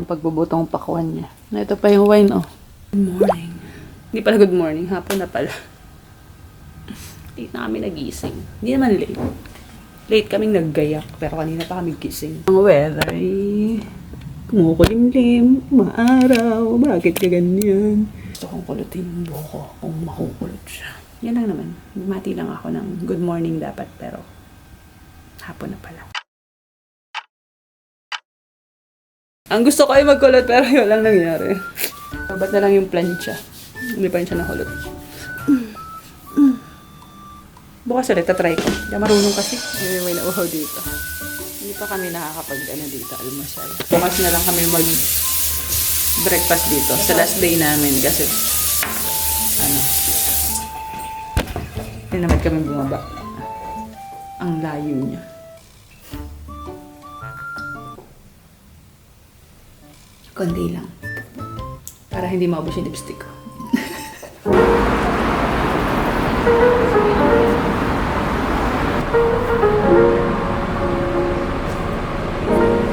ng pagbubutong pakwan niya. Na ito pa yung wine, oh. Good morning. Hindi pala good morning, hapon na pala. Late na kami nagising. Hindi naman late. Late kaming naggayak, pero kanina pa kami gising. Ang weather ay kumukulimlim, maaraw, bakit ka ganyan? Gusto kong kulutin yung buhok ko kung makukulot siya. Yan lang naman. Bumati lang ako ng good morning dapat, pero hapon na pala. Ang gusto ko ay magkulot, pero yun lang nangyari. Ba't na lang yung plancha? Hindi pa rin siya nakulot. Bukas ulit, tatry ko. Hindi marunong kasi. May nauhaw dito. Hindi pa kami nakakapag-ano dito, almusal. Bukas na lang kami mag-breakfast dito. Sa last day namin kasi, hindi naman kami bumaba. Ang layo niya. Konti lang. Para hindi maubos yung lipstick ko.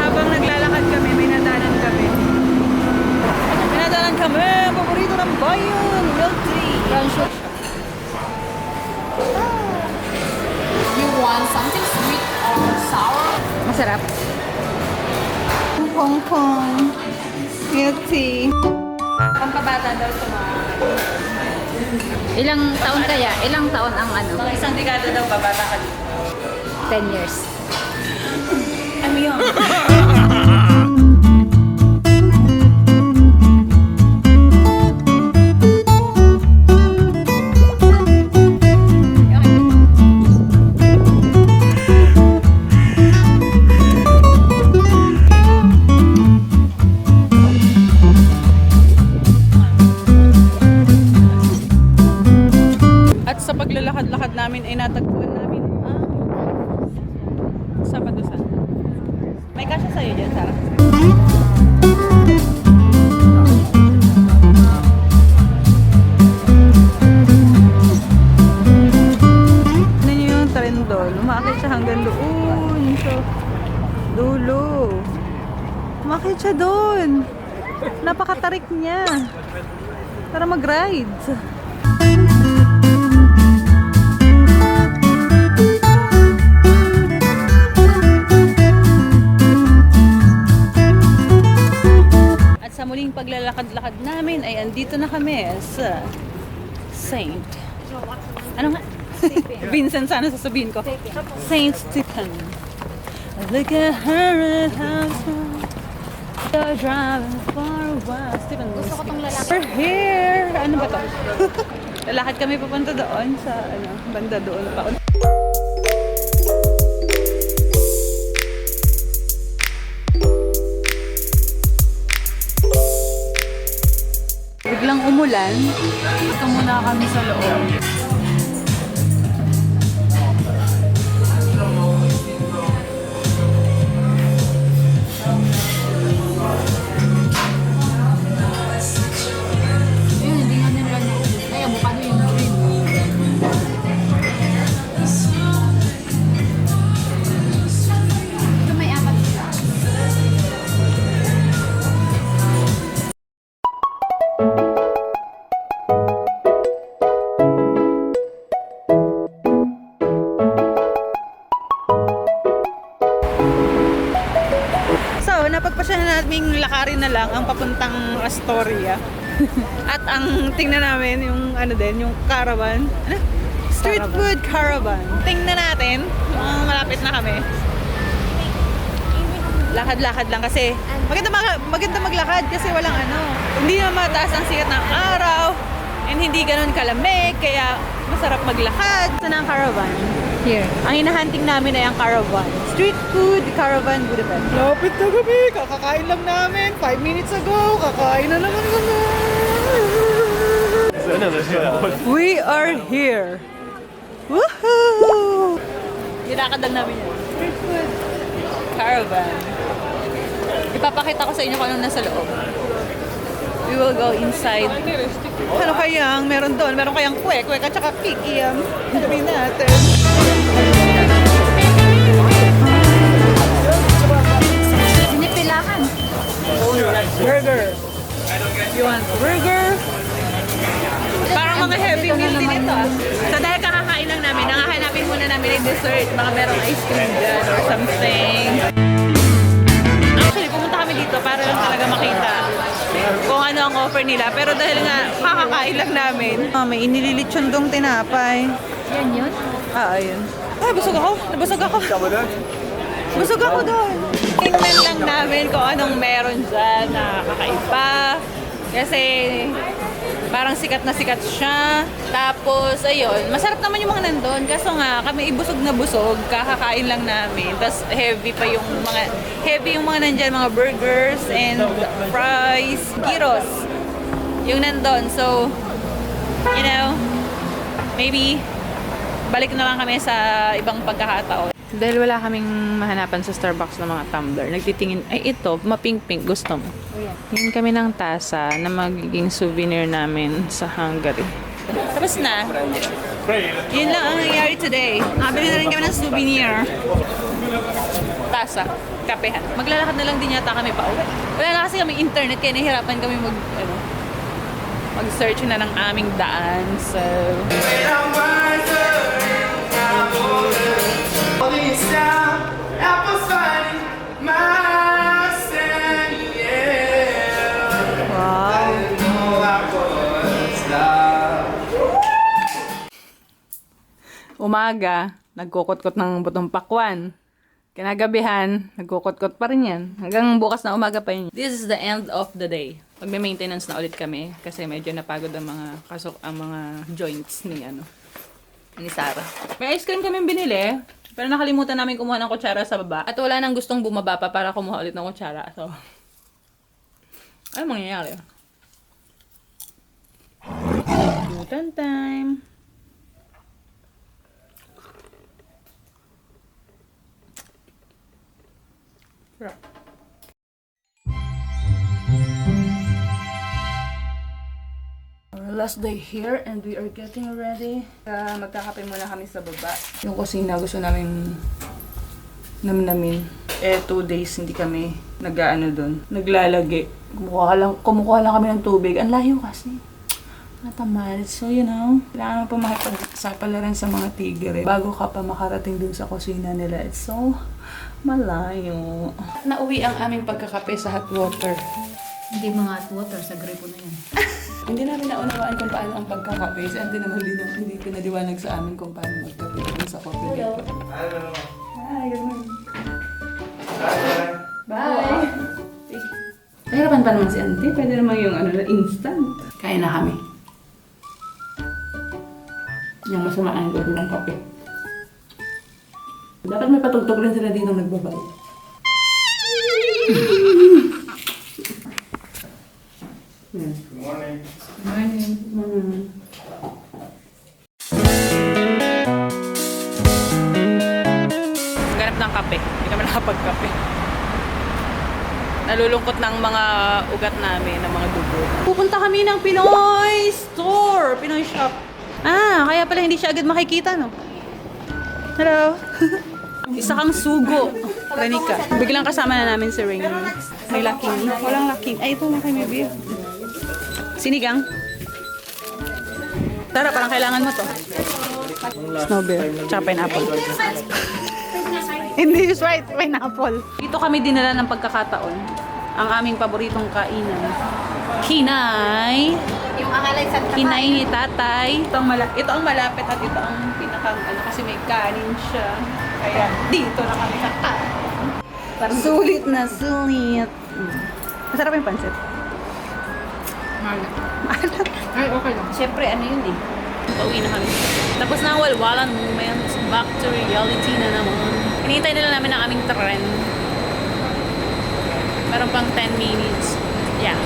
Habang naglalakad kami, may nadanan kami. May nadanan kami! Paborito ng bayan! Milk tea! You want something sweet or sour? Masarap. Hong Kong. Milk tea. Pampabata daw ito mga. Ilang taon kaya? Ilang taon ang ano? Mga isang dekada daw babata ka dito. 10 years. I'm young. At sa paglalakad-lakad namin ay natagpuan namin ang Sapadusan. May kasya sa'yo dyan, Sarah. Ano nyo yung trendol? Umakit siya hanggang doon. So, dulo. Umakit siya doon. Napakatarik niya. Tara mag-ride. Sa muling paglalakad-lakad namin ay andito na kami sa Saint. Ano nga? Vincent sana sasabihin ko. Saint Stephen. Look at her house. They're driving far away. Stephen. Gusto ko tong lalaki. We're here. Ano ba to? Lalakad kami papunta doon sa banda doon pa. Biglang umulan. Ito muna kami sa loob. Ayun, hindi nga nila naubos. Ay, avocado yung green. Ito may apat sila. Napagpasya na namin lakarin na lang ang papuntang Astoria. At ang tingnan namin yung yung caravan. Street food caravan. Tingnan natin. Malapit na kami. Lakad-lakad lang kasi maganda maglakad kasi walang hindi na mataas ang sikat ng araw and hindi ganun kalamig kaya masarap maglakad. Saan ang caravan? Here. Ang hinahunting namin ay ang caravan. Street food caravan Budapest. Lapit na kami. Kakakain lang namin. 5 minutes ago. Kakain na naman kami. We are here. Woohoo! Nilakad lang namin yan. Street food caravan. Ipapakita ko sa inyo kung anong nasa loob. We will go inside. Ano kayang meron doon? Meron kayang kwek at saka kikiam. Sabihin natin. Sinipilahan. dessert. Baka merong ice cream dyan or something. Actually, pumunta kami dito para lang talaga makita kung ano ang offer nila. Pero dahil nga, kakakain lang namin. May inililitsyon dong tinapay. Yan yun? Ayun. Ay, busog ako. Nabusog ako. Busog ako doon. Tingnan lang namin kung anong meron dyan na kakaiba. Kasi parang sikat na sikat siya. Tapos, ayun, masarap naman yung mga nandun. Kaso nga, kami ibusog na busog, kakakain lang namin. Tapos heavy pa yung mga nandyan, mga burgers and fries, gyros. Yung nandun. So, you know, maybe balik na lang kami sa ibang pagkakataon. Dahil wala kaming mahanapan sa Starbucks ng mga tumbler, nagtitingin, ay ito, mapink-pink, gusto mo. Hingin kami ng tasa na magiging souvenir namin sa Hungary. Tapos na. Yun lang ang nangyari today. Nakabili na rin kami ng souvenir. Tasa. Kapehan. Maglalakad na lang din yata kami pa uwi. Wala na kasi kami internet kaya nahihirapan kami mag-search na ng aming daan. So, umaga, nagkukot-kot ng butong pakwan. Kinagabihan, nagkukot-kot pa rin yan. Hanggang bukas na umaga pa yun. This is the end of the day. Magme-maintenance na ulit kami kasi medyo napagod ang mga joints ni Sarah. May ice cream kami binili, pero nakalimutan namin kumuha ng kutsara sa baba. At wala nang gustong bumaba pa para kumuha ulit ng kutsara. So, ano mangyayari? Butan time. Our last day here and we are getting ready. Magkakape muna kami sa baba. Yung kusina gusto namin namnamin. 2 days hindi kami naglalagi. Kumukuha lang kami ng tubig. Ang layo kasi. Natamad. So, kailangan mo pa makipagsapalaran sa mga tigre bago ka pa makarating dun sa kusina nila. It's so malayo. Nauwi ang aming pagkakape sa hot water. Hindi mga hot water, sa gripo na yan. Hindi namin naunawaan kung paano ang pagkakape. Si Auntie naman hindi pinaliwanag sa amin kung paano magkape dun sa coffee maker. Hello. Hi, good morning. Bye. Bye! Mahirapan pa naman si Auntie. Pwede naman yung instant. Kaya na kami. Yung masamaan ko ng kape. Dapat may patugtog rin sila dito nagbabay. Good morning. Morning. Ganap ng kape. Hindi kami nakapagkape. Nalulungkot ng mga ugat namin, ng mga dugo. Pupunta kami ng Pinoy store, Pinoy shop. Kaya pala hindi siya agad makikita, no? Hello. Isa kang sugo. Renika. Biglang kasama na namin si Ring. May laking. Walang laking. Ay, ito lang kay Maybe. Sinigang. Tara, parang kailangan mo to. Snow beer. Tsaka pineapple. Hindi, right. Pineapple. Dito kami dinala ng pagkakataon. Ang aming paboritong kainan. Kinay. Yung akalay sa Kinay ni tatay. Ito ang malapit at ito ang pinakang kasi may kanin siya. Kaya dito na kami kakain. Sulit na sulit. Masarap yung pansit. Marla. Ay, okay lang. Siyempre, yun eh. Pauwi na kami. Tapos na ang walwalan moments. Back to reality na naman. Hinihintay nila namin ang aming tren. Meron pang 10 minutes. Yeah.